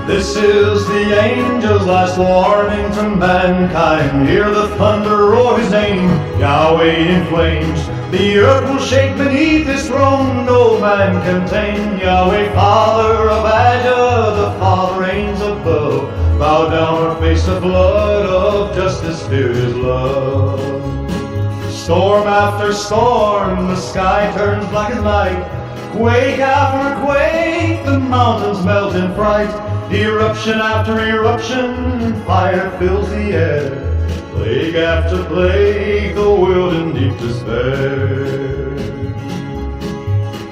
This is the angel's last warning to mankind. Hear the thunder roar his name, Yahweh in flames. The earth will shake beneath his throne, no man can tame. Yahweh, Father of Adjah, the Father reigns above. Bow down or face the flood of justice, fear his love. Storm after storm, the sky turns black as night. Quake after quake, the mountains melt in fright. Eruption after eruption, fire fills the air. Plague after plague, the world in deep despair.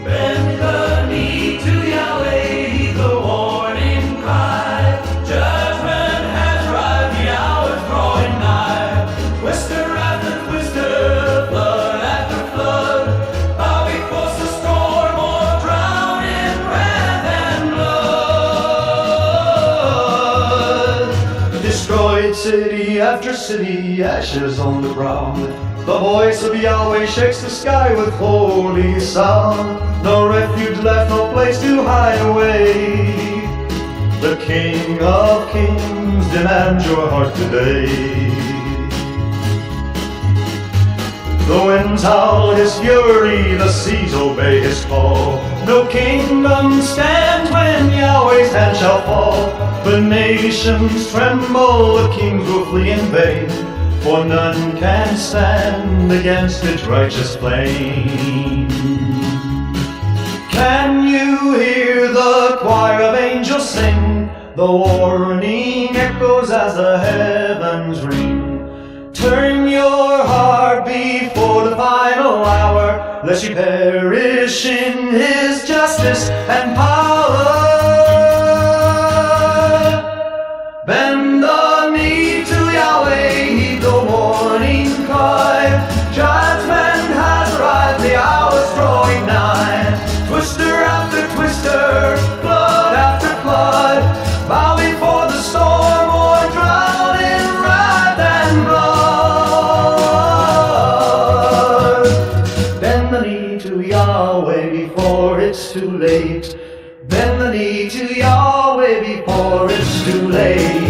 Bend the knee to Yahweh, the warning cry. Judgment has arrived, the hour's drawing nigh. Twister after twister, flood after flood, bow before the storm or drown in wrath and blood. Destroyed city after city, ashes on the ground. The voice of Yahweh shakes the sky with holy sound. No refuge left, no place to hide away. The King of Kings demands your heart today. The winds howl his fury, the seas obey his call. No kingdom stands when Yahweh's hand shall fall. The nations tremble, the kings will flee in vain, for none can stand against its righteous flame. Can you hear the choir of angels sing? The warning echoes as the heavens ring. Turn your heart before the final hour, lest you perish in his justice and power. Bend the knee to Yahweh, heed the warning cry. Judgment has arrived, the hour's drawing nigh. Twister after twister, flood after flood, bow before the storm or drown in wrath and blood. Bend the knee to Yahweh before it's too late. Bend the knee to Yahweh before it's too late.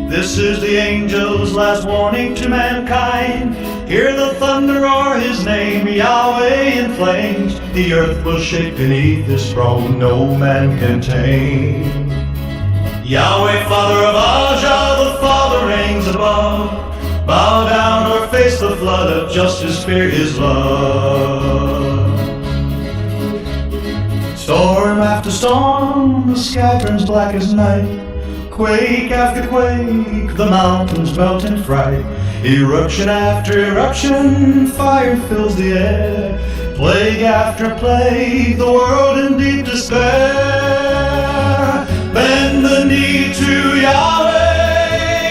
This is the angel's last warning to mankind. Hear the thunder roar his name, Yahweh in flames. The earth will shake beneath his throne, no man can tame. Yahweh, Father of Adjah, the Father reigns above. Bow down or face the flood of justice, fear his love. Storm after storm, the sky turns black as night. Quake after quake, the mountains melt in fright. Eruption after eruption, fire fills the air. Plague after plague, the world in deep despair. Bend the knee to Yahweh,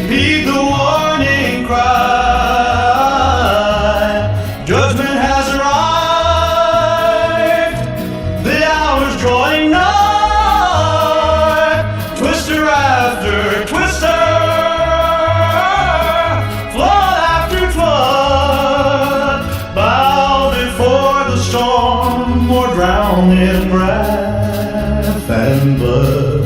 heed the warning cry. Judgment has arrived, the hour's drawing nigh. Twister after twister, flood after flood, bow before the storm or drown in wrath and blood.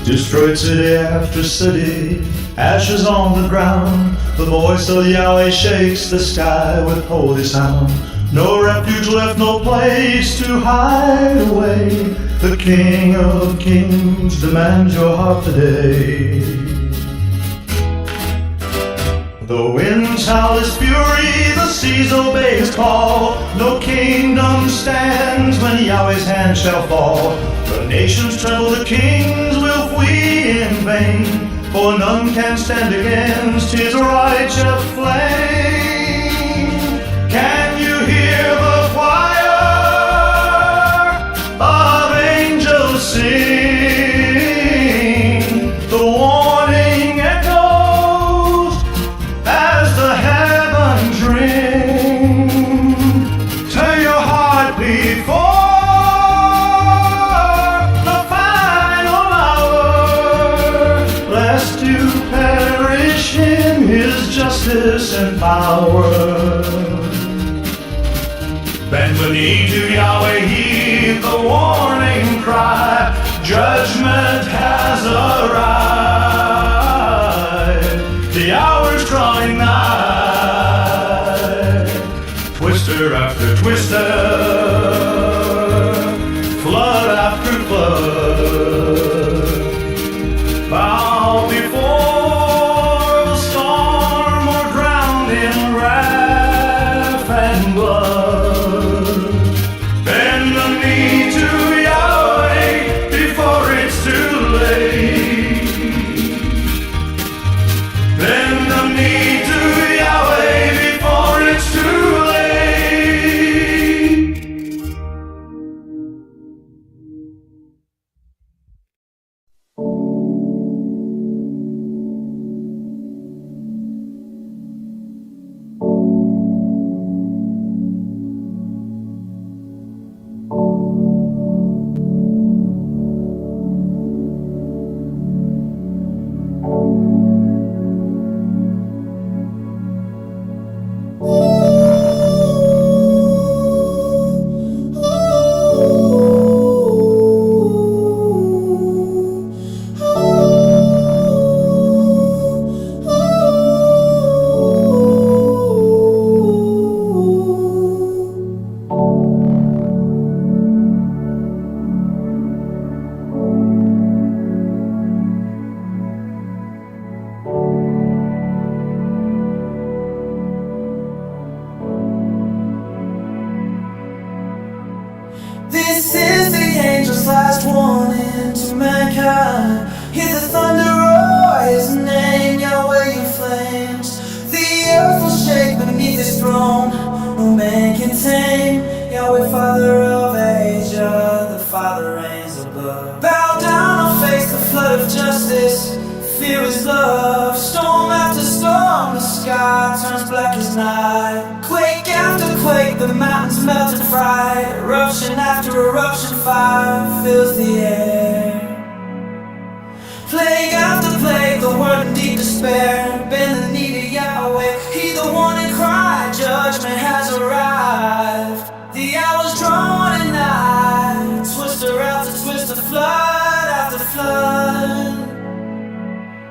Destroyed city after city, ashes on the ground. The voice of Yahweh shakes the sky with holy sound. No refuge left, no place to hide away. The King of Kings demands your heart today. The winds howl his fury, the seas obey his call. No kingdom stands when Yahweh's hand shall fall. The nations tremble, the kings will flee in vain, for none can stand against his righteous flame. Can you hear the choir of angels sing? The warning echoes as the heavens justice and power. Bend the knee to Yahweh, heed the warning cry. Judgment has arrived. The hour's drawing nigh. Twister after twister, flood after flood, bow before the storm or drowned in wrath and blood. Bend the knee to Yahweh before it's too late. Bend the knee to Yahweh before it's too late. This is the angel's last warning to mankind. Hear the thunder roar, his name, Yahweh in flames. The earth will shake beneath his throne, no man can tame. Yahweh, Father of Asia, the Father reigns above. Bow down or face the flood of justice, fear his love. Storm after storm, the sky turns black as night. Quake after quake, the mountains melt and fry. Eruption after eruption, fire fills the air. Plague after plague, the world in deep despair. Bend the knee to Yahweh, heed the warning cry. Judgment has arrived. The hour's drawing nigh. Twister after twister, flood after flood,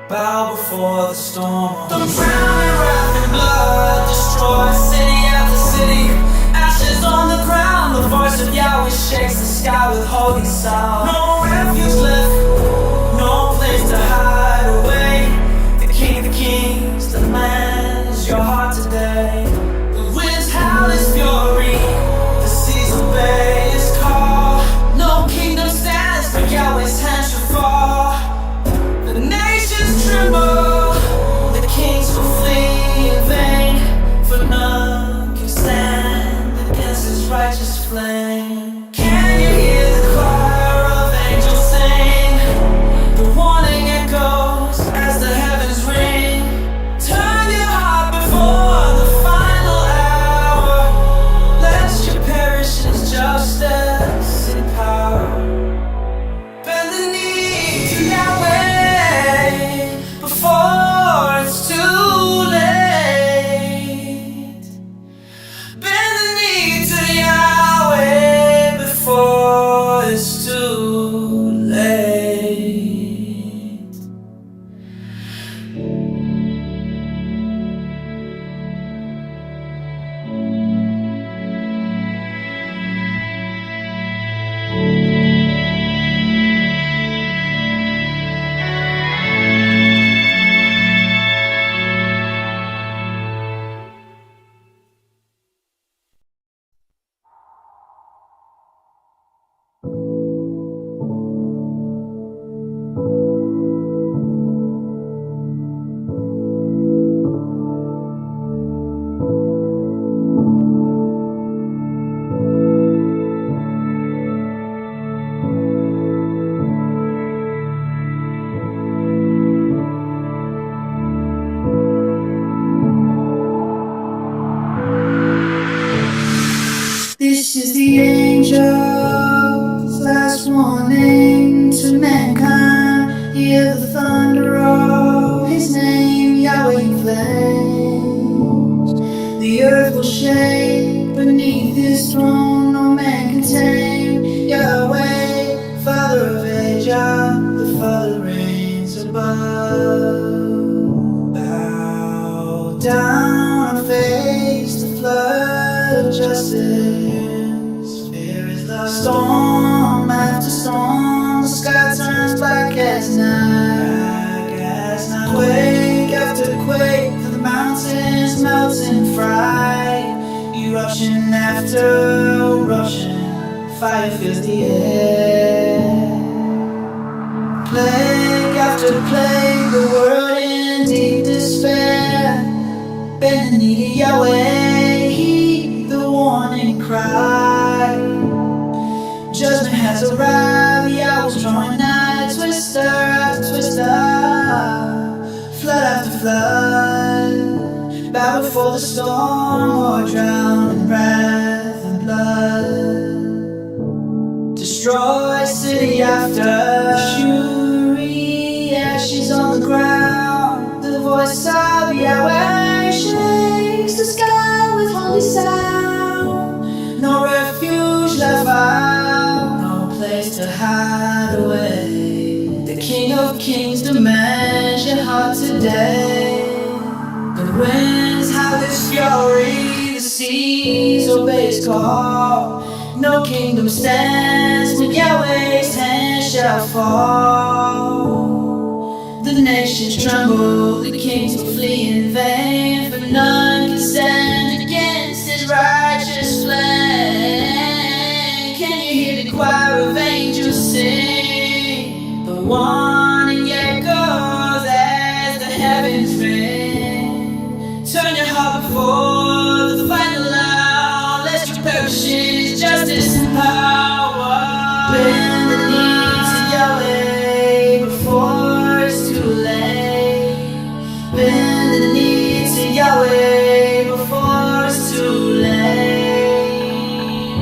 bow before the storm. The drowning wrath in blood, destroy city after city. Ashes on the ground, the voice of Yahweh shakes the sky with holy sound. No refuge left, no place to hide away. The King of Kings demands your heart today. The winds howl his fury, the seas obey his call. No kingdom stands, but Yahweh's hand shall fall. The nations tremble, the kings will flee in vain, for none can stand against his righteous flame. Can you hear the choir of angels sing? The warning echoes as the heavens ring. Turn your heart before the final hour, lest you perish in justice and power. Bend the knee to Yahweh before it's too late. Bend the knee to Yahweh before it's too late. shake beneath his throne, no man can tame. Yahweh, Father of Asia, the Father reigns above. Bow down and face the flood of justice. Fear is love. Storm after storm, the sky turns black as night. Quake after quake, the mountains melt in fright. Eruption after eruption, fire fills the air. Plague after plague, the world in deep despair. Bend the knee to Yahweh, heed the warning cry. Judgment has arrived, the hour's drawing nigh. Twister after twister, flood after flood, bow before the storm or drown in wrath and blood. Destroy city after fury, ashes on the ground. The voice of Yahweh shakes the sky with holy sound. No refuge left found, no place to hide away. The King of Kings demands your heart today. The winds have his fury, the seas obey his call. No kingdom stands when Yahweh's hand shall fall. The nations tremble, the kings will flee in vain, for none can stand against his righteous flame. Can you hear the choir of angels sing? The warning echoes as the heavens ring. Turn your heart before the final hour, lest you perish in his justice and power. Bend the knee to Yahweh before it's too late. Bend the knee to Yahweh before it's too late.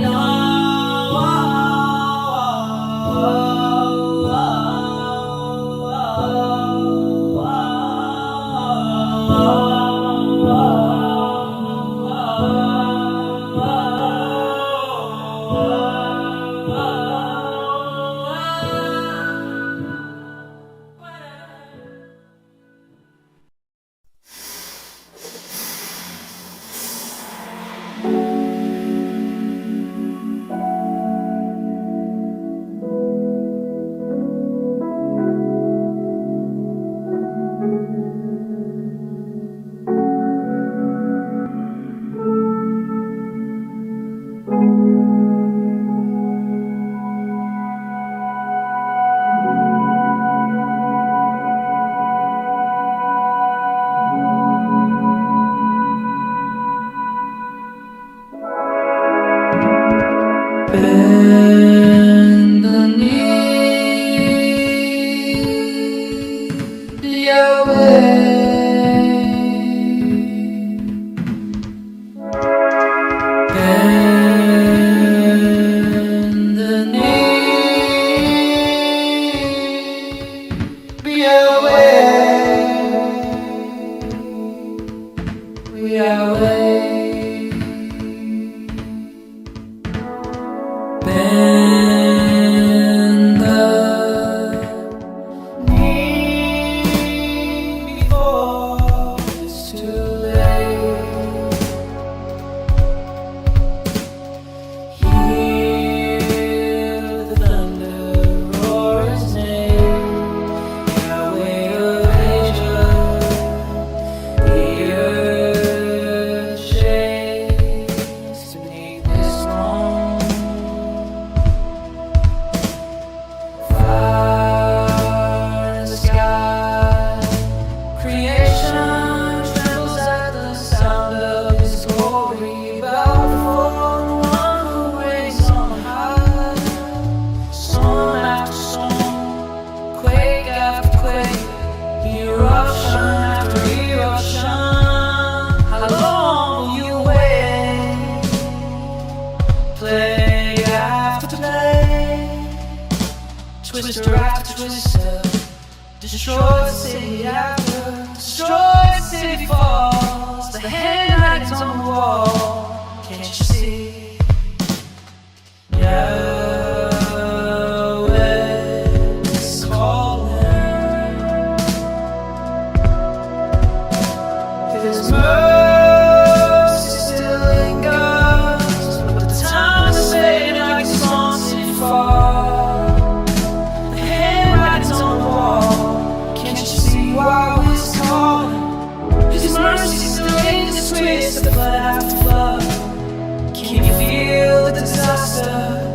No. Bend the knee to Yahweh. Bend the knee to Yahweh. Yahweh. Bend the knee before it's too late. Hear the thunder roar his name. Yahweh of Asia, the earth shakes beneath his throne. Plague after plague, twister after twister, destroy city after destroy city falls. The handwriting's on the wall. can't you see? Yahweh is calling. His mercy still lingers, but the time is fading like it's gone too far. The handwriting's on the wall, can't you see why he's calling? His mercy still lingers, twists the flood after flood. Can you feel the disaster?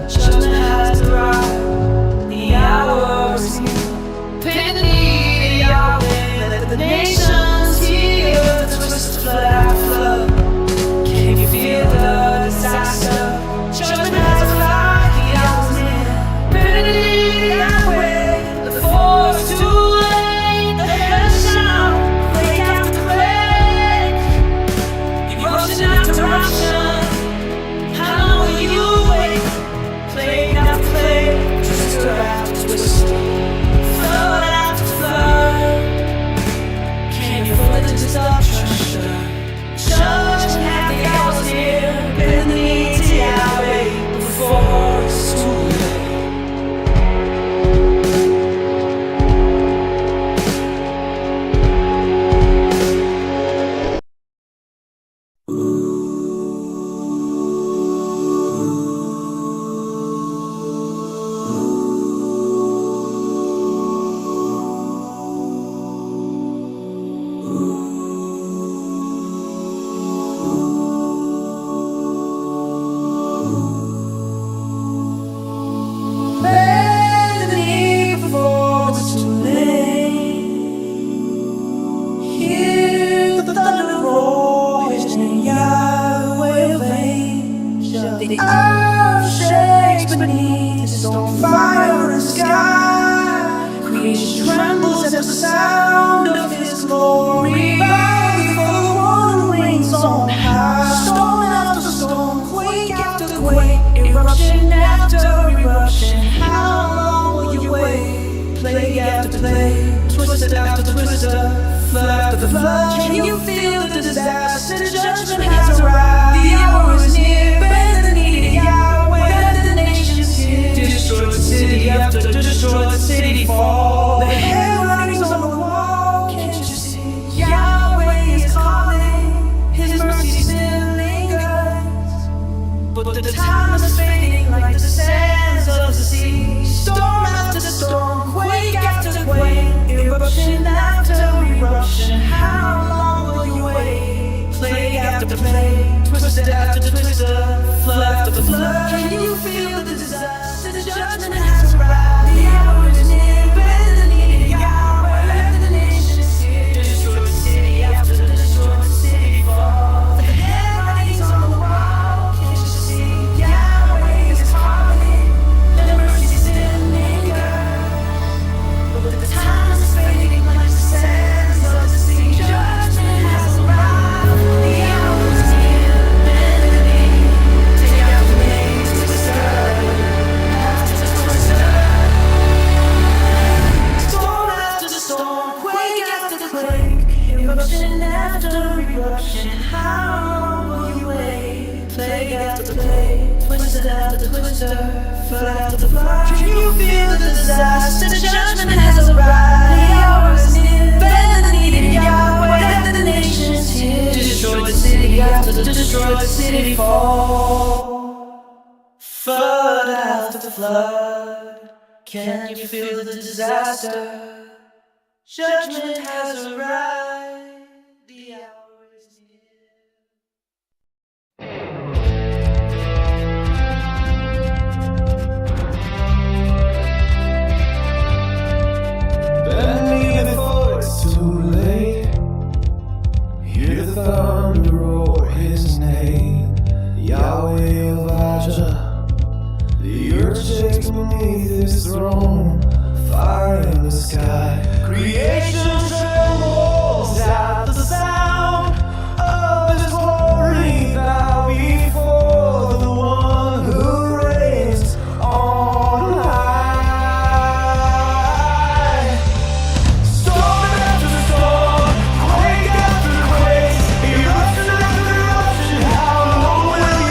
Judgment has arrived. The hour is near. Pay the need of Yahweh. Let the nations hear the twist of flood after flood. Can you feel the disaster? Judgment has arrived. The hour is near. Pay the need of Yahweh. The force too late. The heavens shout. Quake after quake. Eruption after eruption. How long will you wait? Plague after plague, twister after twister, flood after flood. Can you feel the disruption? Judgment at the hour's near. Bend the knee to Yahweh before it's too late. Bend the knee before it's too late. Hear the thunder roar, His name Yahweh of angels. The earth shakes beneath His on fire and sky. Creation trembles at the sound of His glory. Bow before the one who reigns on high. Storm after storm, quake after quake, eruption after eruption. How long will you wait? Plague after plague, twisted after twister, flood after flood. Can you feel the disaster? Judgment has arrived. The hour is near. Bend the knee to Yahweh. Let the nations hear. Destroy the city after destroy the city fall. The handwriting's on the wall. Can't you see? Yahweh is calling. His mercy still lingers, but the time is fading like the sands of the sea. Storm after storm, quake after quake, eruption after eruption. How long will you wait? Plague after plague, twisted after twister, flood after flood. Can you feel the disaster? The judgment has arrived. The hour is near. Bend the knee to Yahweh. Let the nations hear. Destroy the city after destroy the city fall. The handwriting's on the wall. Can't you see? Yahweh is calling. The mercy still lingers, but the time is fading like the sands of the sea. Judgment has arrived. The hour is near. Bend the knee. Take out the names to the sun. After the twister. Storm after the storm, quake after the quake, eruption after eruption. How long will you wait? Plague after plague, twisted after twister, flood after flood. Can you feel the disaster? The judgment has arrived. The hour is near. Bend the knee to Yahweh. Let the nations hear. Destroy the city after destroy the city fall. Flood after the flood. Can you feel the disaster? Judgment has arrived. The hour is near. Bend me before it's too late. Hear the thunder roar His name, Yahweh Elijah. The earth shakes beneath His throne, fire in the sky. Creation trembles at the sound of His glory. Bow before the one who reigns on high. Storm after storm, quake after quake, eruption after eruption. How long will you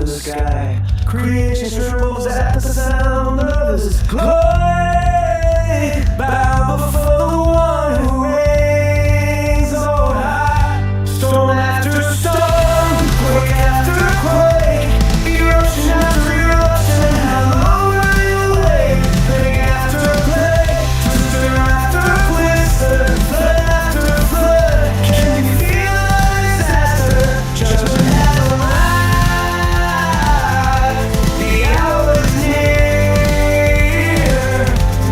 the sky. Creation trembles at the sound of His glory. Bow before the one who reigns on high. Storm after storm, quake after quake, eruption after eruption. How long will you wait? Plague after plague, twister after twister, flood after flood. Can you feel the disaster? Judgment has arrived. The hour is near.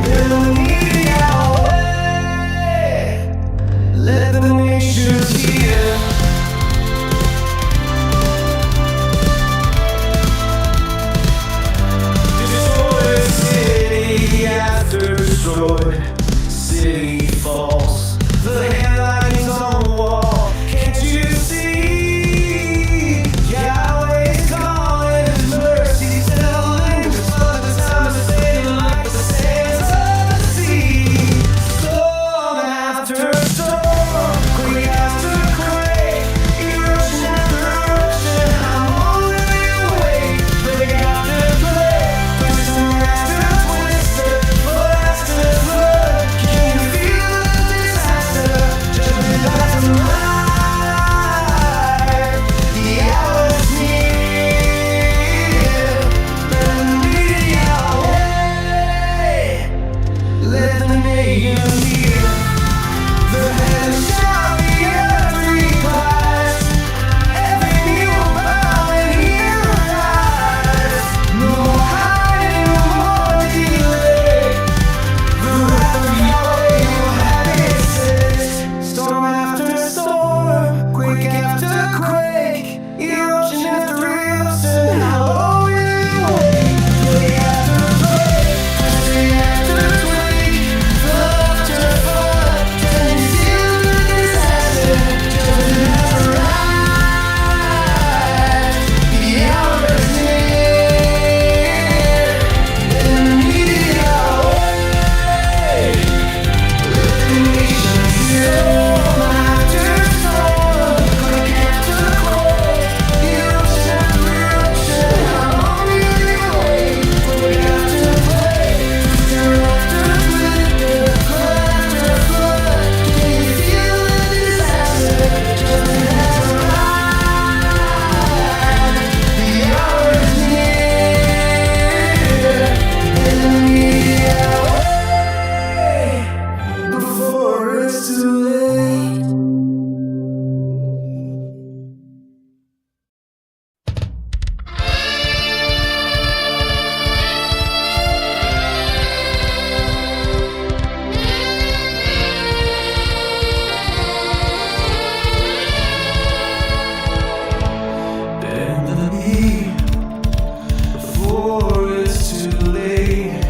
Then we need Yahweh. Let the nations hear. Destroy city after destroy. City falls. The headlines on the wall. Can't you see? Yahweh's calling, His mercy still lingers. For the time is fading like the sands of the sea. Storm after storm, quake after quake, eruption after eruption. How long will you wait? Plague after plague, twister after twister, flood after flood. Can you feel the disaster? Judgment has arrived. The hour is near. Let the need Yahweh. Let the nations hear. The heavens shall be every class. Every knee will bow and hear rise. No more hiding, no more delay. The wrath of Yahweh will have its say. Storm after storm, quake after quake, eruption after eruption. How long will you wait? Plague after plague, twisting after twig, flood after flood. Can you feel the disaster? Judgment has arrived. The hour is near. Then we need Yahweh. Let the nations hear. Storm after storm, quake after quake, eruption after eruption. How long will you wait? Plague after plague, twister after twister, flood after flood. Can you feel the disaster? Judgment has arrived. The hour is near. Then we need Yahweh before it's too late. Bend the knee before it's too late.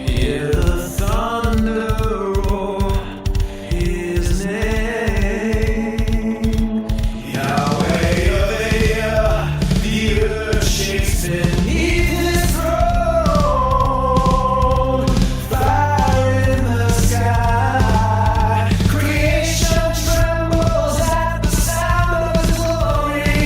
Hear the thunder roar His name. Yahweh of the earth shakes beneath His throne. Fire in the sky, creation trembles at the sound of His glory.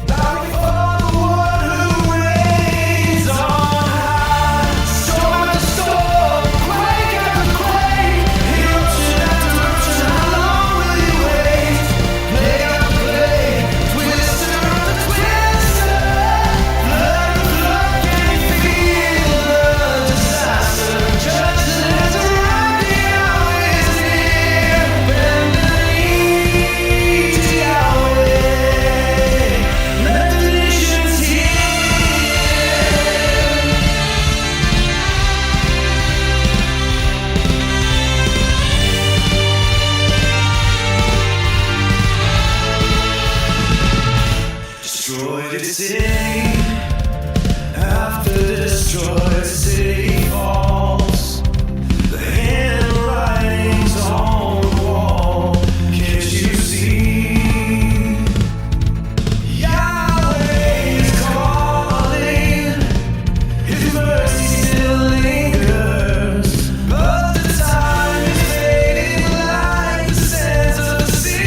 Bow before the one who reigns on high. Storm after storm, quake after quake, eruption after eruption. How long will you wait? Plague after plague, twister after twister, flood after flood. Can you feel the disaster? Judgment has arrived. The hour is near. Bend the knee to Yahweh. Let the nations hear. Destroyed a city after destroyed city falls. The handwritings on the wall. Can't you see? Yahweh is calling. His mercy still lingers, but the time is fading like the sands of the sea.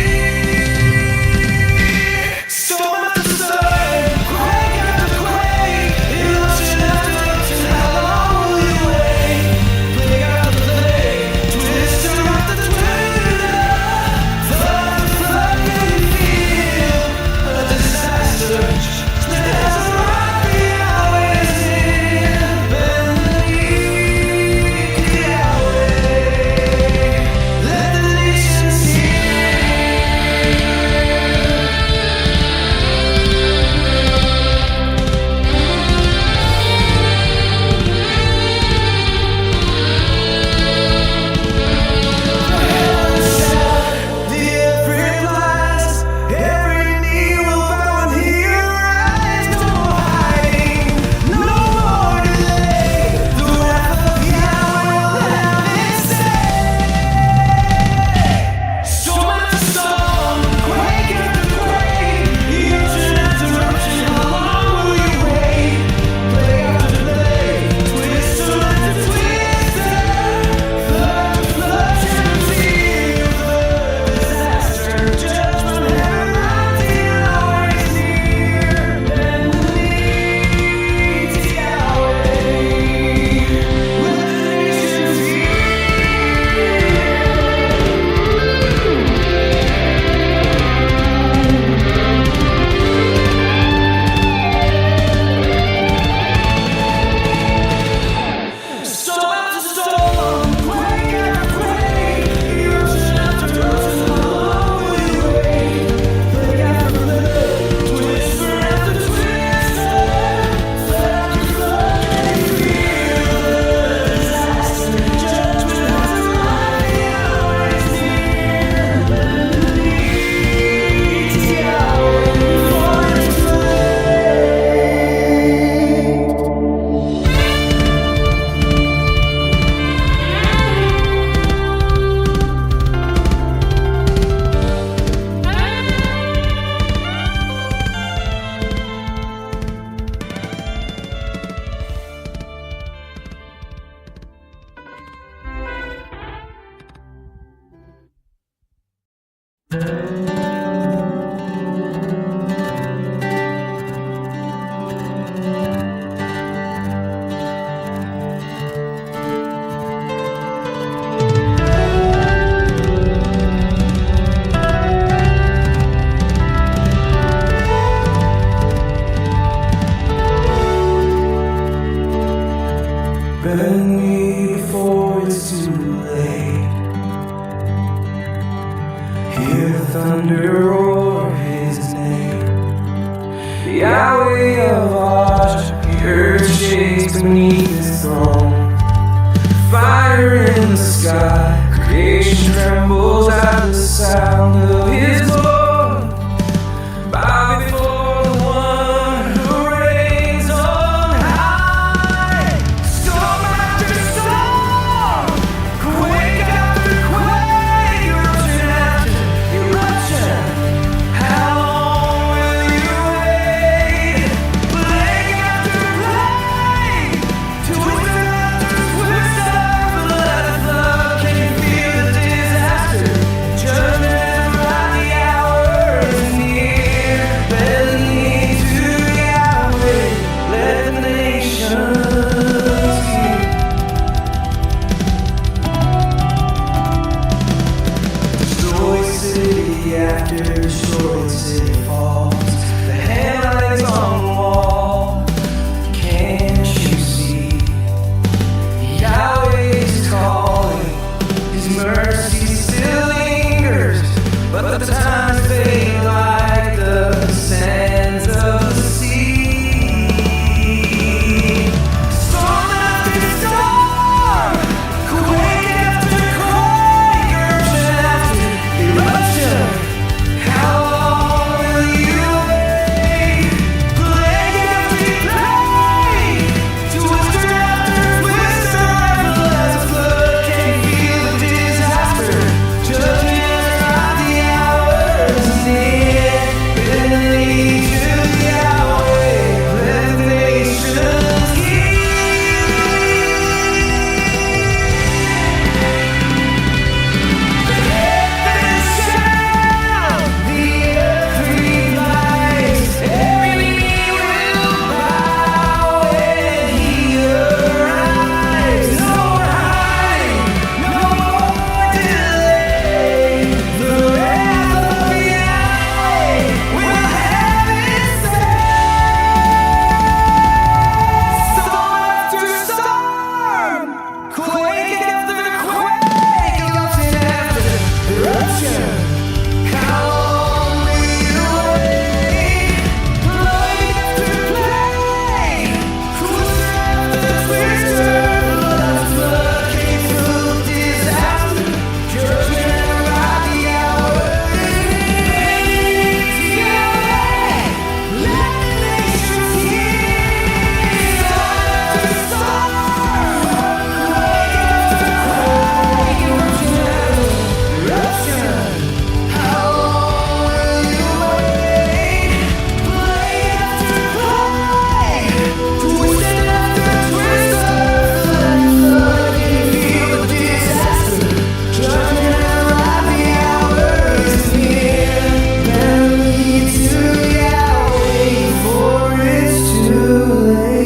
beneath his throne. Fire in the sky, creation trembles at the sound of his voice. Bow before the one who reigns on high. Storm after storm, quake after quake, eruption after eruption. How long will you wait? Plague after plague, twister after twister, flood after flood. Can you feel the disaster? Judgment right, the hour is near. Bend the knee to Yahweh, let the nations hear. Destroy city after destroyed city falls. The headlines on the wall. Can't you see? Yahweh is calling. His mercy still lingers, but the times fade like the sands of the sea. Storm after storm, quake after quake, eruption after eruption. How long will you wait? Plague after plague, twister after twister, flood after flood. Can you feel the disaster? Judgment right, the hour is near. Bend the knee to Yahweh, let the nations hear. Heavens shout, the earth replies, every knee will bow when he arrives. No more hiding, no more delay. The wrath of Yahweh will have its say. Storm after storm, quake after quake, eruption after eruption. How long will you wait? Plague after plague, twister after twister, flood after flood. Can you feel the disaster? Judgment right, the hour is near. Yahweh, let the nations hear. Storm after storm, quake after quake, eruption after eruption. How long will you wait? Plague after plague, twister after twister, flood after flood. Can you feel the disaster? Judgment right, the hour is near. Bend the knee to Yahweh, for it's too late.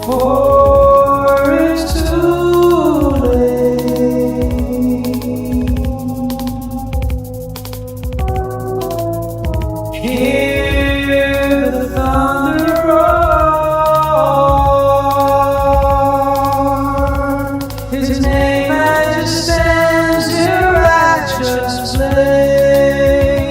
For it's too late. Hear the thunder roar. His name just stands in righteous flame.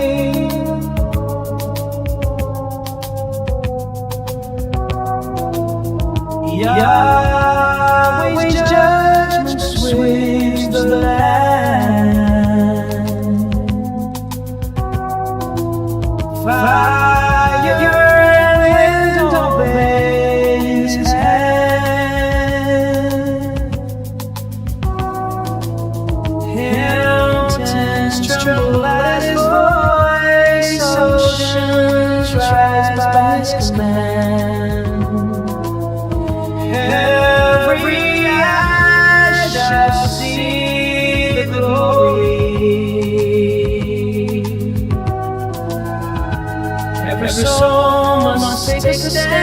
Yahweh's judgment sweeps the land. Fire and wind obey his hand. Mountains tremble at his voice, oceans rise by his command. Every eye shall see the glory. Every soul must take a stand.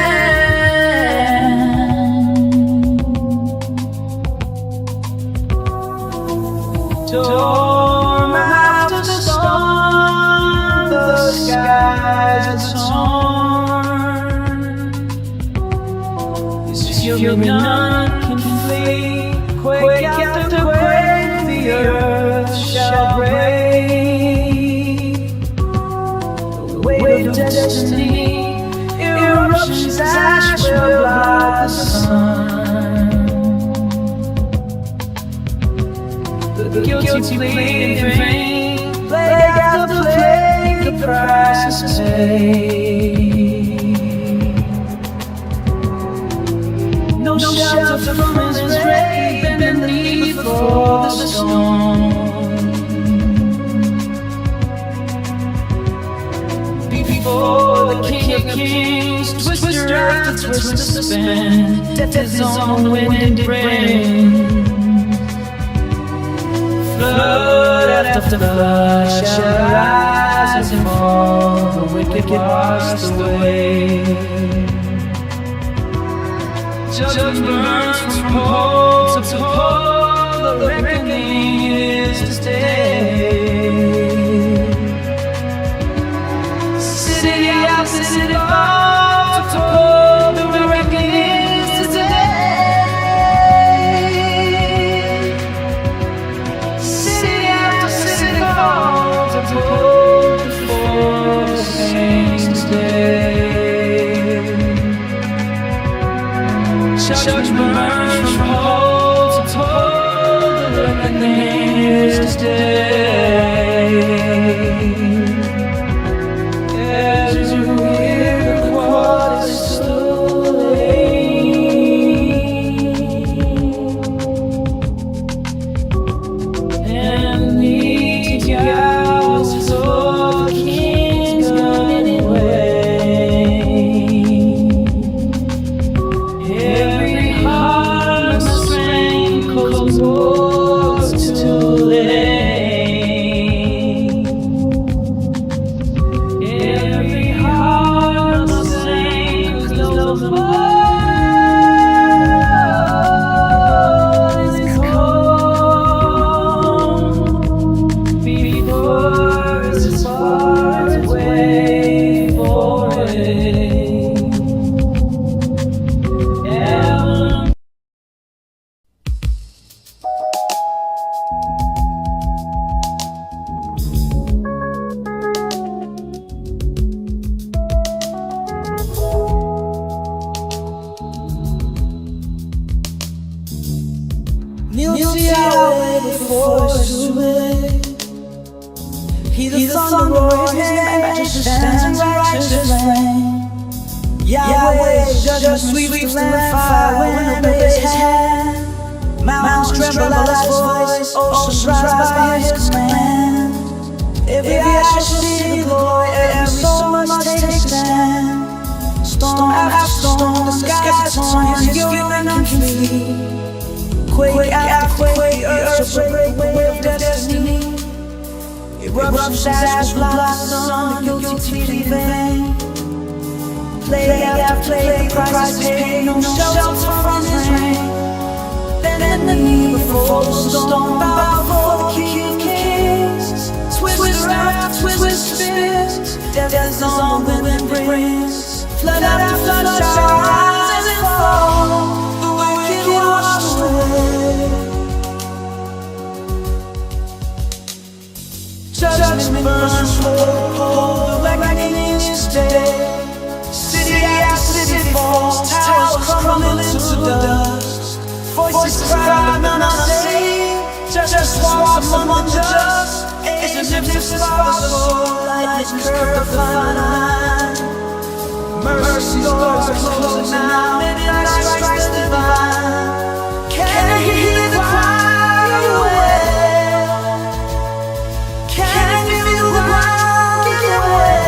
Storm after storm, the skies are torn. If you're none can flee, quake after quake, the earth shall break. The weight of destiny, eruptions, ash will light the sun. The guilty plead in vain, plague after plague, the price is paid. No shelter from his rain, bend the knee before the storm. Before the King of Kings, twister after twister spin, death is on the wind it brings. Flood after flood shall rise and fall, the wicked washed away. Judgment burns from pole to pole, the reckoning is this day. City after city fall to pole, the reckoning is this day. Judgment burns from pole to pole, the reckoning is today. As you hear the quarters slowly, and the hours for the King's gone away. Kneel to Yahweh before it's too late. He the thunder roars, his majesty stands in righteous flame. Yahweh, judgment sweeps the land, fire wind obeys his hand. Mountains tremble at his voice, oceans rise by his command. Every eye shall see the glory, every soul must take a stand. Storm after storm, the skies are torn, his fury none can flee. Quake after quake, the earth shall break the way of destiny. Eruptions, ash, blossom, the guilty plead in vain. Plague after plague, the price is paid, no shelter from his rain. Then the knee before the storm, bow before the King of Kings. Twist around, twist spears, death is on the wind brings. Flood after flood shall rise and fall, the wicked washed away. Judgment burns from pole, the reckoning is today. City after city falls, towers crumble into dust. Voices cry, none are saved. Just walks among the just. As if this Father's soul, light is curved the fine line. Mercy's doors are closing now, midnight strikes divine. Can I hear the cry away? Can I feel the ground give way?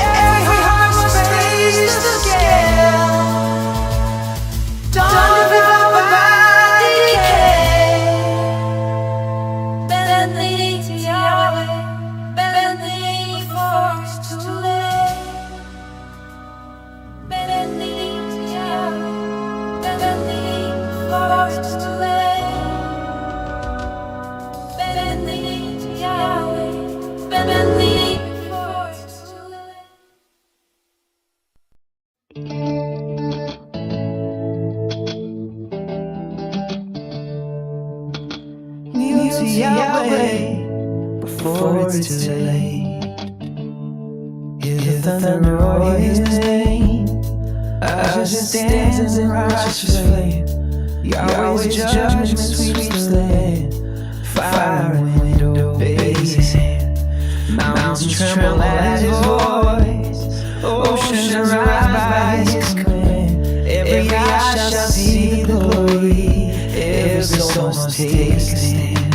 Every heart must face the scale. Don't live by decay. Bend the knee to Yahweh, bend the knee before it's too late. Hear the thunder roar his name. As it stands in righteous flame. Yahweh's judgment sweeps the land. Fire and wind obeys his hand. Mountains tremble at his voice. Oceans rise by his command. Every eye shall see the glory. Every soul must take a stand.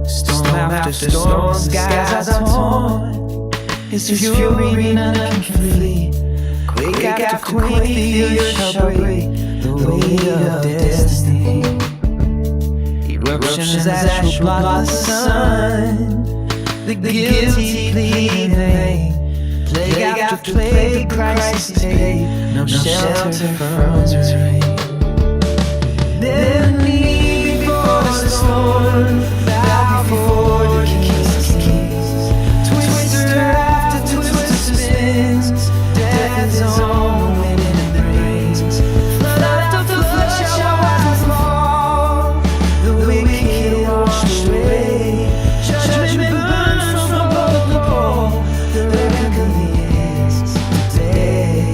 Storm after storm, skies are torn. His fury none can flee. Quake after quake, the earth shall break. The weight of destiny. Eruptions that will blot the sun. The guilty plead in vain. Plague after plague, Christ paid. No shelter from his rain. Then kneel before the storm, bow before the kings of kings. Twister after twister spins. Death is on the wind and the rains. Flood after flood shall rise and fall. The wicked washed away. Judgment burns from above the pole. The reckoning is today.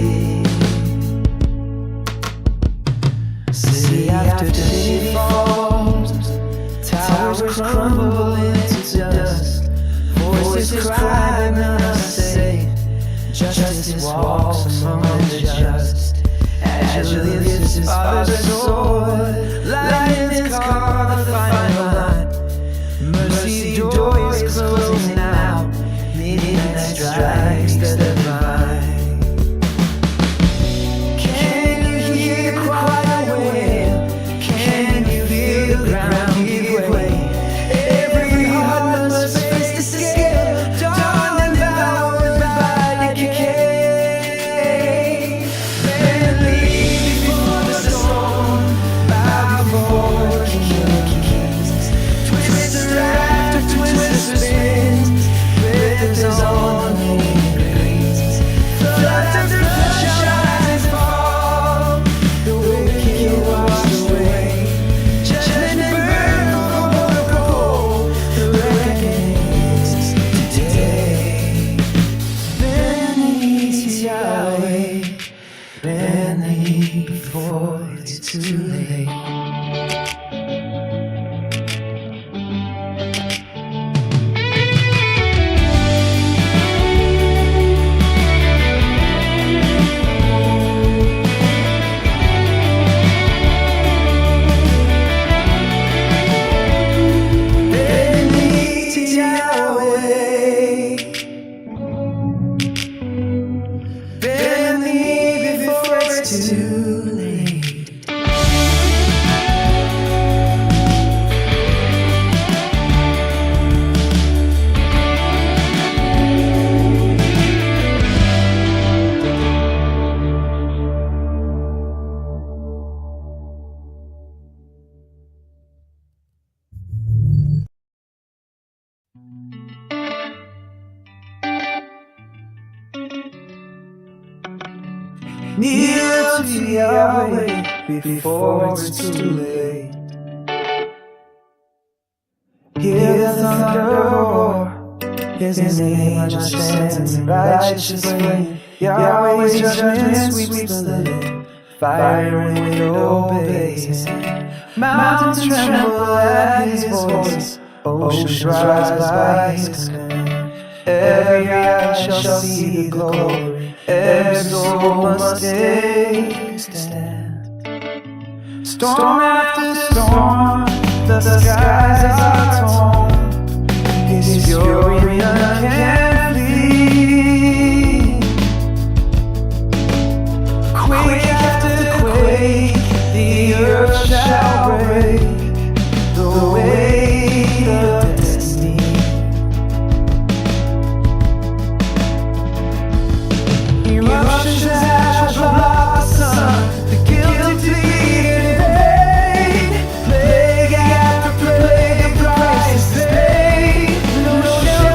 City after city falls. Towers crumble into dust. Voices cry but none are safe. Justice walks among the just. Azure lifts his father's sword. Lightning's called the final line. Mercy door is closing out. Midnight strikes the divine. Can you hear the quiet wail? Can you feel the ground give way? Every heart must face the scale. Dawn devoured by decay. Then leave before the storm. Bow before the King of Kings. Twister after twister spins. Breath is on the wind breeze. Flood after flood shall rise and fall. The wicked washed away. Judgment burn over the pole. The reckoning is today. Bend the knee to Yahweh. Bend the knee before it's too late. Bend the knee to Yahweh. Bend the knee before it's too late. Kneel to Yahweh before it's too late. Hear the thunder roar. His name understands in righteous flame. Yahweh's judgment sweeps the land. Fire and wind obeys his hand. Mountains tremble at his voice. Oceans rise by his command. Every eye shall see the glory. Every soul must take a stand. Storm after storm, the skies are torn. His fury none can flee. Quake after quake, the earth shall break. The weight of destiny. Eruptions that will block the sun. The guilty plead in vain. Plague after plague, the price is paid. No shelter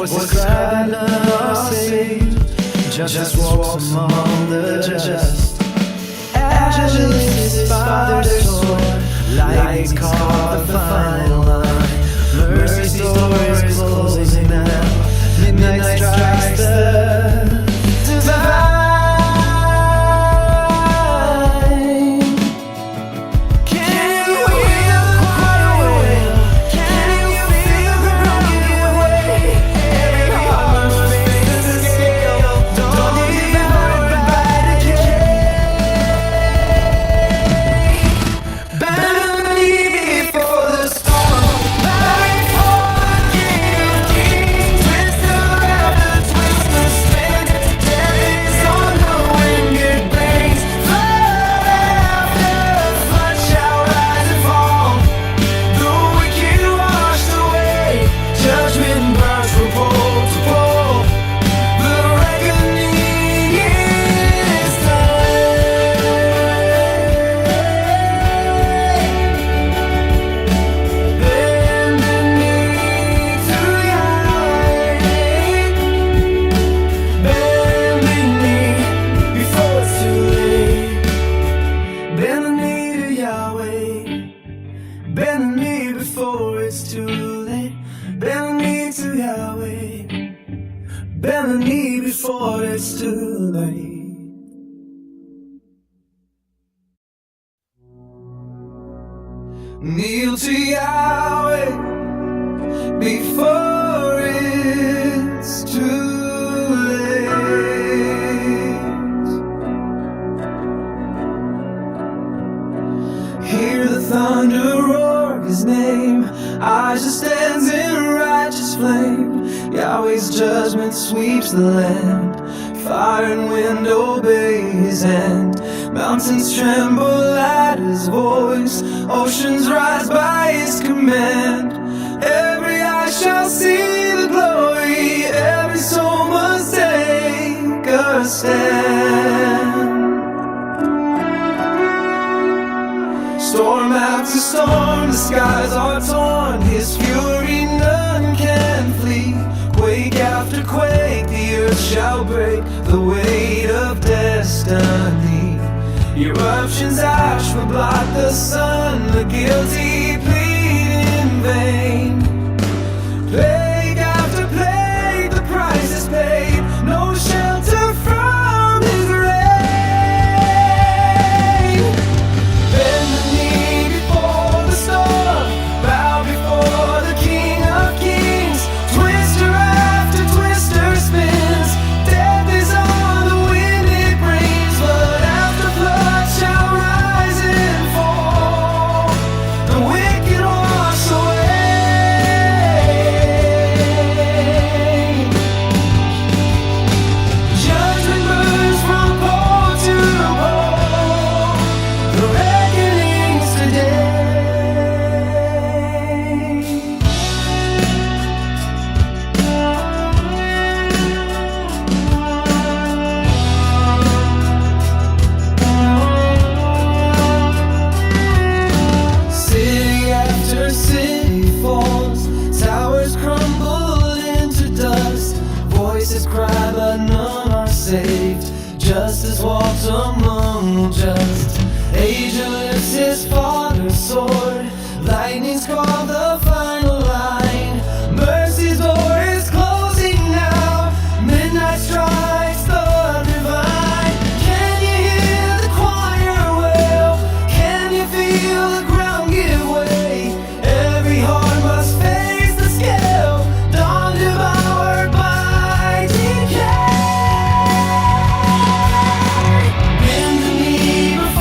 Voices cry, none are saved. Justice walks among the just. Agile is his father's sword. Lightning's caught the final line. Mercy's door is closing now. Midnight strikes the divine. Can you hear the choir wail? Can you feel the ground give way? Every heart must face the scale. Don't divided by decay. Bend the knee before the storm. Bow before the King of Kings. Twist around the twist of spin. Death is on the wind it brings. Flood after flood shall rise and fall. The wicked washed away. Judgment burns from pole to pole. The reckoning is done. Bend the knee to Yahweh. Bend the knee before it's too late. Bend the knee to Yahweh. Bend the knee before it's too late. Bend the knee to Yahweh. Bend the knee before it's too late. Kneel to Yahweh before it's too late. Hear the thunder roar his name. Isaac stands in righteous flame. Yahweh's judgment sweeps the land. Fire and wind obey his hand. Mountains tremble at his voice. Oceans rise by his command. Every eye shall see the glory. Every soul must take a stand. Storm after storm, the skies are torn. His fury none can flee. Quake after quake, the earth shall break. The weight of destiny. Eruptions ash will blot the sun. The guilty plead in vain. Plague after plague, the price is paid. No shelter from his reign. Bend the knee before the storm. Bow before the King of Kings. Twister after twister spins. Death is on the wind it brings. Flood after flood shall rise and fall. The wicked wash away. Judgment burns from pole to pole. The reckoning's today. City after city falls. Towers crumble into dust. Voices cry but none are saved. Justice walks among the just. Angel lifts his father's sword. Lightning's called the final line. Mercy's door is closing now. Midnight strikes the divine. Can you hear the choir wail? Can you feel the ground give way? Every heart must face the scale. Dawn devoured by decay. Bend the knee before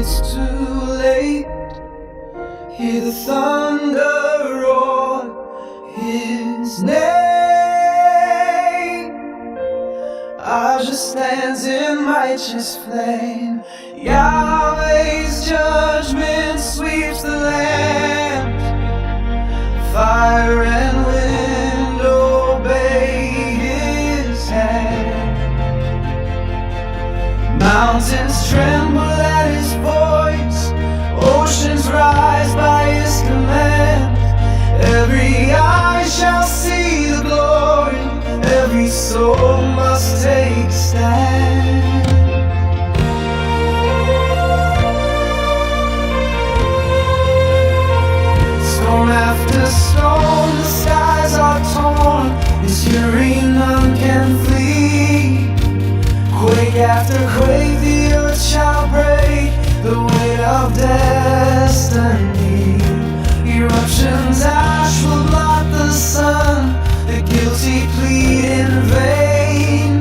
it's too late. Hear the thunder roar His name. Our just stands in righteous flame. Yahweh's judgment sweeps the land. Fire and wind obey His hand. Mountains tremble at His voice. Oceans rise by His command. Every eye shall see the glory. Every soul must take a stand. Storm after storm, the skies are torn. His fury none can flee. Quake after quake, the earth shall break. The weight of destiny. Eruptions ash will blot the sun. The guilty plead in vain.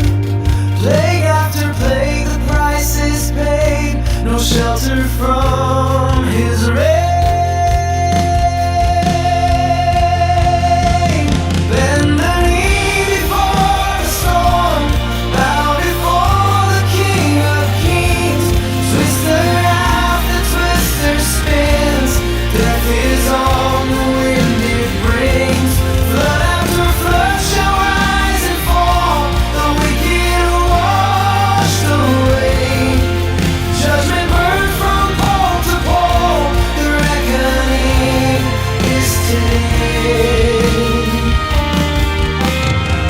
Plague after plague, the price is paid. No shelter from His rain. Bend the knee before the storm. Bow before the King of Kings. Twister after twister spins. Death is on the wind it brings. Flood after flood shall rise and fall. The wicked washed away. Judgment burned from pole to pole. The reckoning is today.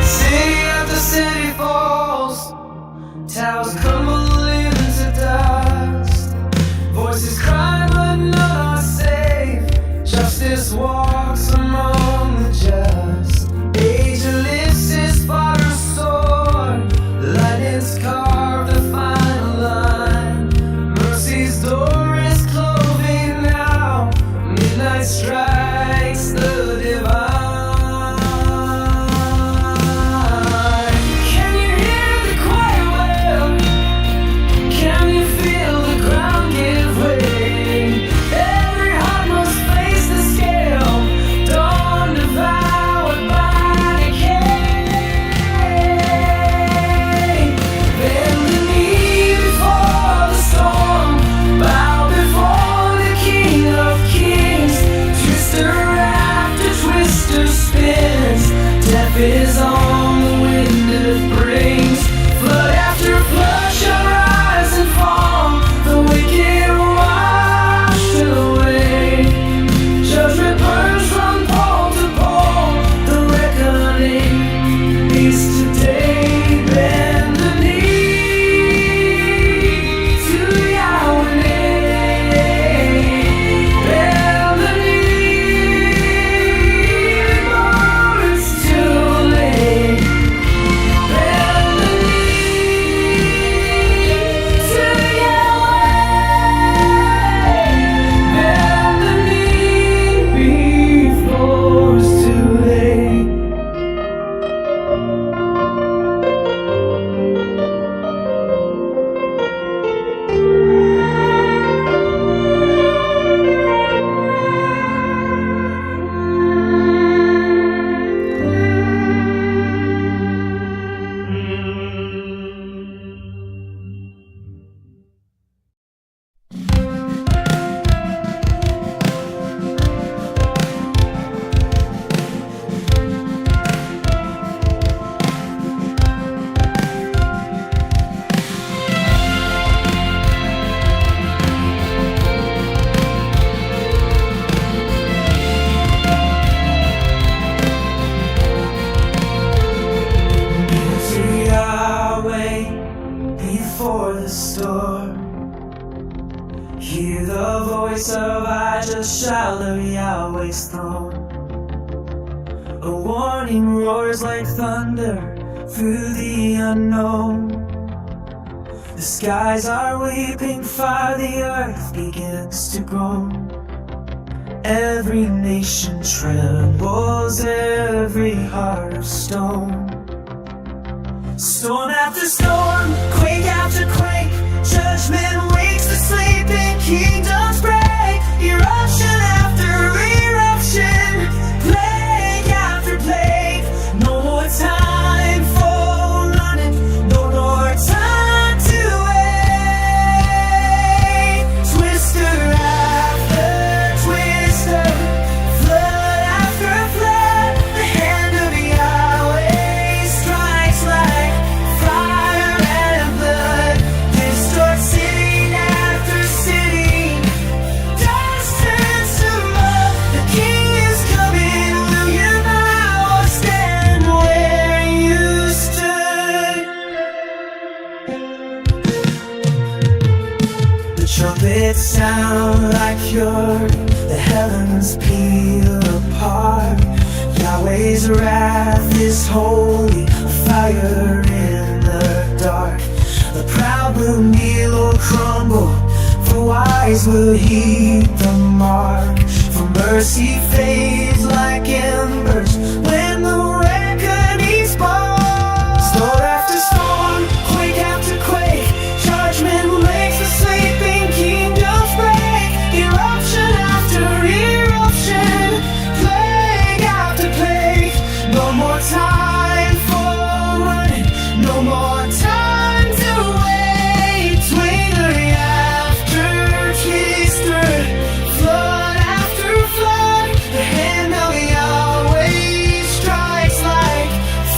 City after city falls. Towers crumble into dust. Voices cry but none are safe. Justice walks among the just. Age lifts his father's sword. Lightning's carved the final line. Mercy's door is closing now. Midnight strikes the divine. Can you hear the choir wail? Can you feel the ground give way? Every heart must face the scale. Dawn devoured by decay. Bend the knee before the storm. Bow before the King of Kings. Twister after twister spins. Death is on the wind it brings. Flood after flood shall rise and fall. The wicked washed away. Judgment burns from pole to pole. The reckoning is today. Bend the knee to Yahweh. Bend the knee before it's too late. Bend the knee to Yahweh. Bend the knee before it's too late. To Yahweh before the storm. Hear the voice of I just shout of Yahweh's throne. A warning roars like thunder through the unknown. The skies are weeping fire, the earth begins to groan. Every nation trembles, every heart of stone. Storm after storm, quake after quake, judgment wakes the sleeping king. trumpets sound like fury, the heavens peel apart. Yahweh's wrath is holy, a fire in the dark. The proud will kneel or crumble, for wise will heed the mark. For mercy fades like embers when the reckoning sparks. Storm after storm, quake after quake, judgment wakes the sleeping kingdoms break. Eruption after eruption, plague after plague. No more time for running, no more time to wait. Twinkling after twister, flood after flood. The hand of Yahweh strikes like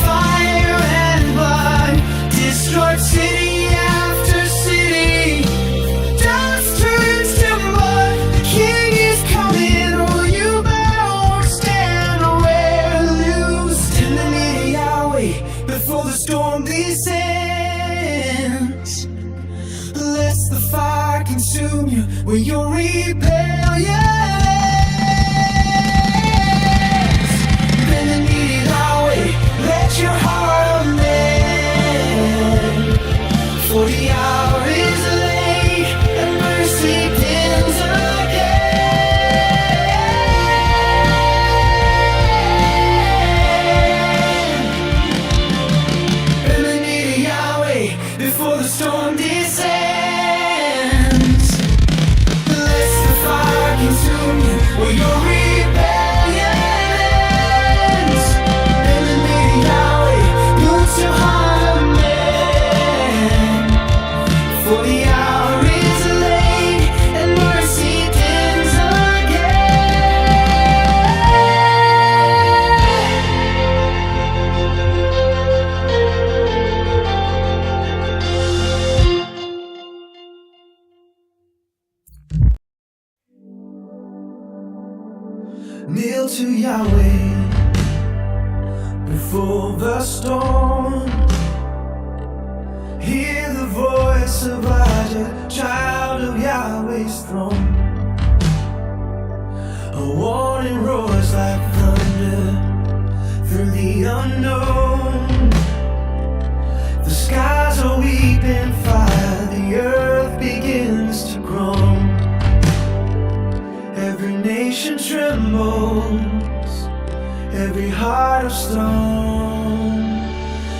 fire and blood. Destroyed city after city, dust turns to mud. The king is coming, oh you better stand where loose. In the need of Yahweh, before the storm descends, lest the fire consume you with your rebellion. In the need of Yahweh, let your heart amend. For the hour is late and mercy bends again. In the need of Yahweh, before the storm descends, lest the fire consume you with your rebellions. In the need of Yahweh, loose your heart amend. For the hour is late and mercy bends again. Kneel to Yahweh before the storm. Hear the voice of Elijah, child of Yahweh's throne. A warning roars like thunder through the unknown. The skies are weeping fire, the earth begins to groan. Every nation trembles, every heart of stone.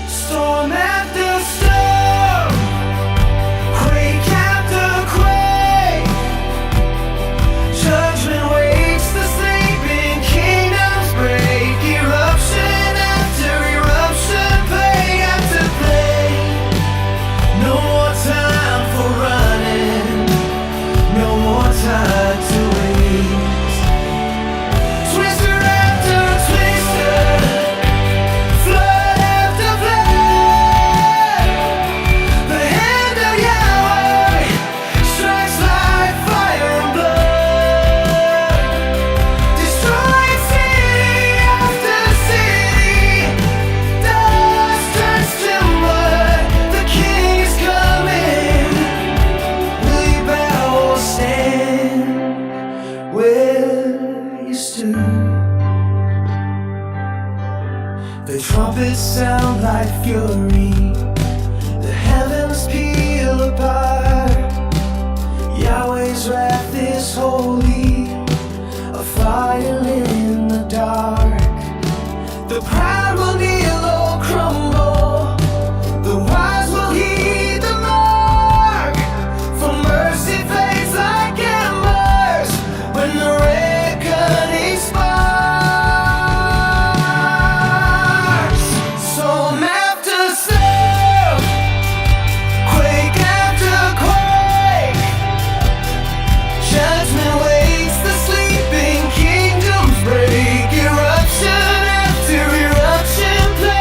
Storm after storm, quake after quake, judgment wakes the sleeping kingdoms break. Eruption after eruption, plague after plague. No more time for running, no more time to wait. Twister after twister, flood after flood. The hand of Yahweh strikes like fire and blood. Destroying city after city, dust turns to mud. The king is coming. Will you bow or stand where you stood? The trumpets sound like fury, the heavens peel apart. Yahweh's wrath is holy, a fire in the dark. The proud will kneel or crumble, the wise will heed the mark. For mercy fades like embers when the reckoning sparks. Storm after storm, quake after quake, judgment wakes the sleeping kingdoms break. Eruption after eruption, plague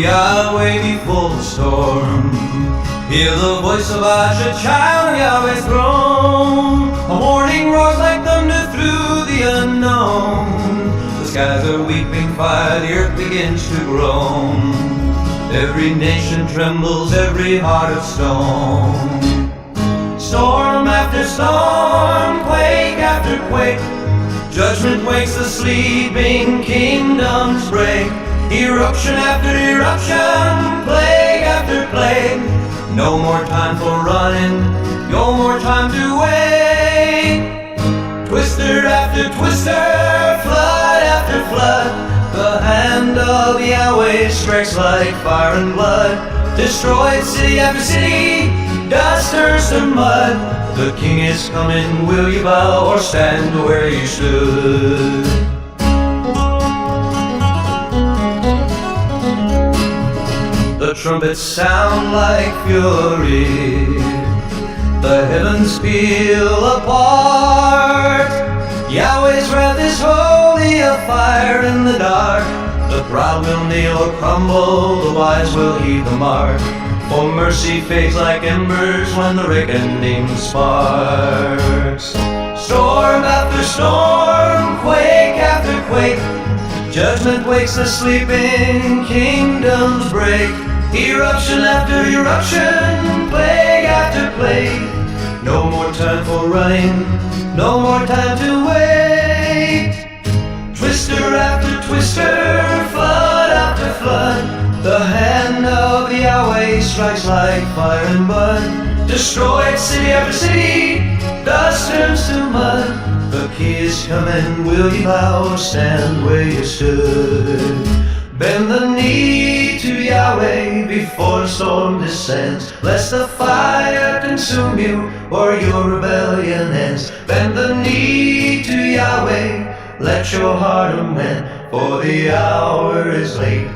Yahweh before the storm. Hear the voice of a child of Yahweh's throne. A warning roars like thunder through the unknown. The skies are weeping fire, the earth begins to groan. Every nation trembles, every heart of stone. Storm after storm, quake after quake, judgment wakes the sleeping, kingdoms break. Eruption after eruption, plague after plague. No more time for running, no more time to wait. Twister after twister, flood after flood, the hand of Yahweh strikes like fire and blood. Destroyed city after city, dust turns to mud. The king is coming, will you bow or stand where you stood? The trumpets sound like fury, the heavens feel apart. Yahweh's wrath is holy, a fire in the dark. The proud will kneel or crumble, the wise will heed the mark. For mercy fades like embers when the reckoning sparks. Storm after storm, quake after quake, judgment wakes the sleeping, kingdoms break. Eruption after eruption, plague after plague. No more time for running, no more time to wait. Twister after twister, flood after flood, the hand of Yahweh strikes like fire and blood. Destroyed city after city, dust turns to mud. The key is coming, will you bow or stand where you stood? Bend the knee to Yahweh before the storm descends, lest the fire consume you or your rebellion ends. Bend the knee to Yahweh, let your heart amend, for the hour is late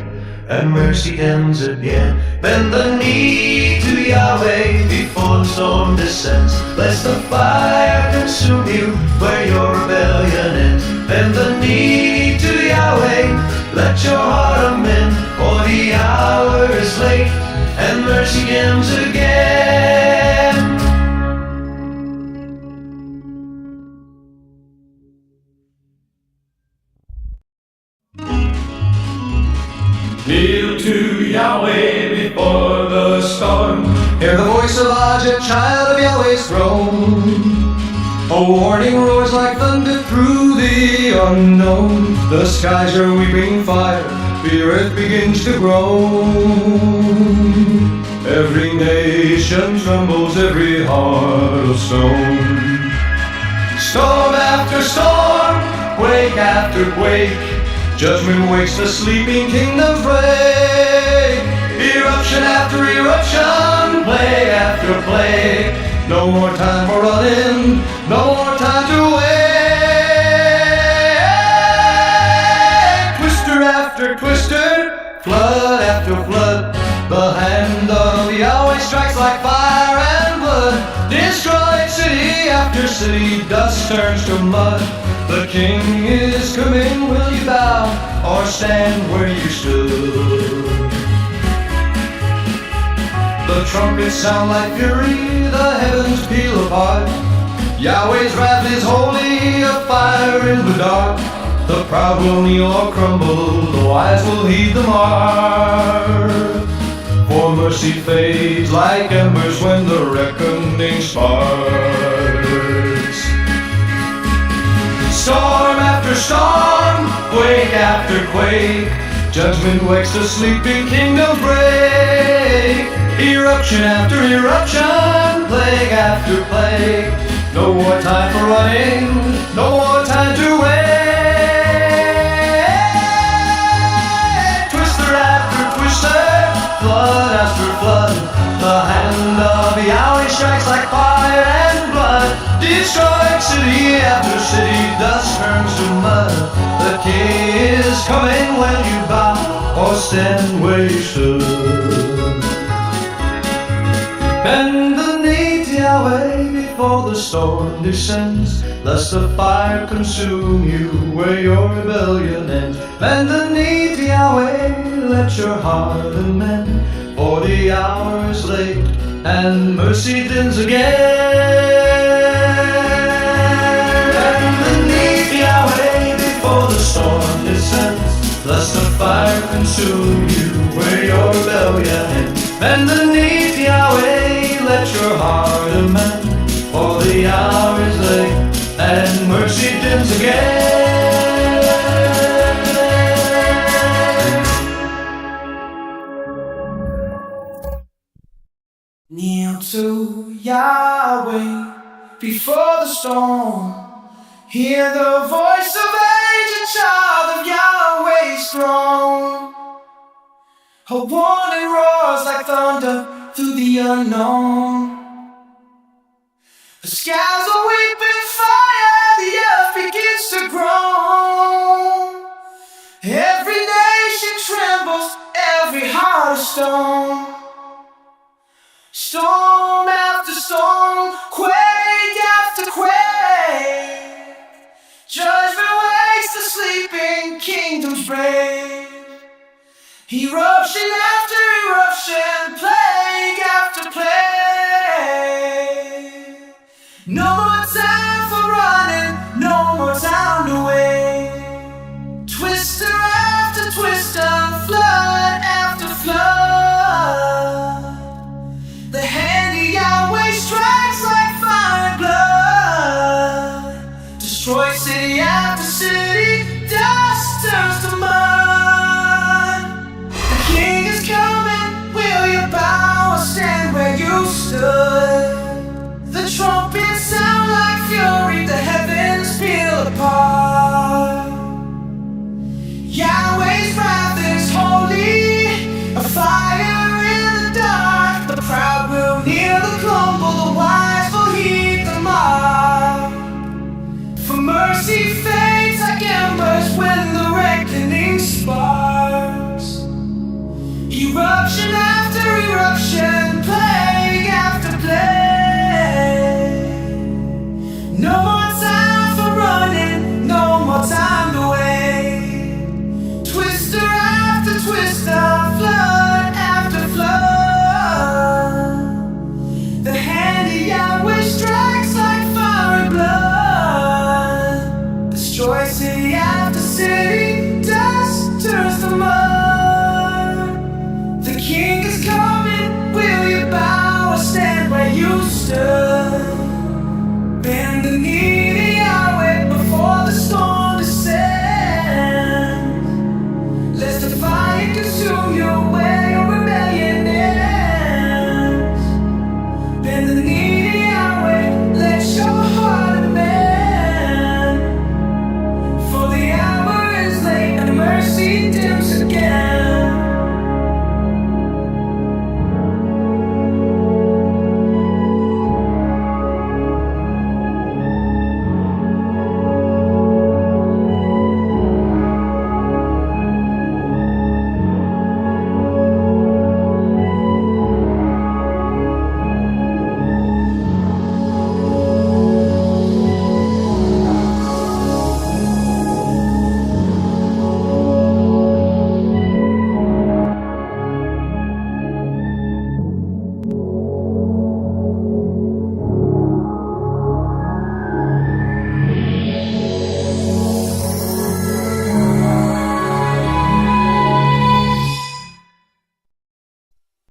and mercy ends again. Bend the knee to Yahweh before the storm descends, lest the fire consume you where your rebellion ends. Bend the knee to Yahweh, let your heart amend, for the hour is late and mercy ends again. Kneel to Yahweh before the storm. Hear the voice of a child of Yahweh's throne. A warning roars like thunder through the unknown. The skies are weeping fire, the earth begins to groan. Every nation trembles, every heart of stone. Storm after storm, quake after quake, judgment wakes the sleeping, kingdoms break. Eruption after eruption, plague after plague. No more time for running, no more time to wait. Twister after twister, flood after flood, the hand of Yahweh strikes like fire and blood. Destroyed city after city, dust turns to mud. The king is coming, will you bow or stand where you stood? The trumpets sound like fury, the heavens peel apart. Yahweh's wrath is holy, a fire in the dark. The proud will kneel or crumble, the wise will heed the mark. For mercy fades like embers when the reckoning sparks. Storm after storm, quake after quake, judgment wakes the sleeping, kingdoms break. Eruption after eruption, plague after plague. No more time for running, no more time to wait. Twister after twister, flood after flood, the hand of Yahweh strikes like fire and blood. Destroyed city after city, dust turns to mud. The king is coming, when you bow or stand where you stood. Bend the knee to Yahweh before the storm descends, lest the fire consume you where your rebellion ends. Bend the knee to Yahweh, let your heart amend, for the hour is late and mercy thins again. Bend the knee to Yahweh before the storm descends, lest the fire consume you where your rebellion ends. Bend the knee to Yahweh, let your heart amend, for the hour is late and mercy dims again. Kneel to Yahweh before the storm. Hear the voice of aged child of Yahweh's throne. A warning roars like thunder through the unknown. The skies are weeping fire, the earth begins to groan. Every nation trembles, every heart is stone. Storm after storm, quake after quake. Judgment wakes the sleeping kingdoms break. Eruption after eruption, plague after plague. No more time for running, no more time to wait.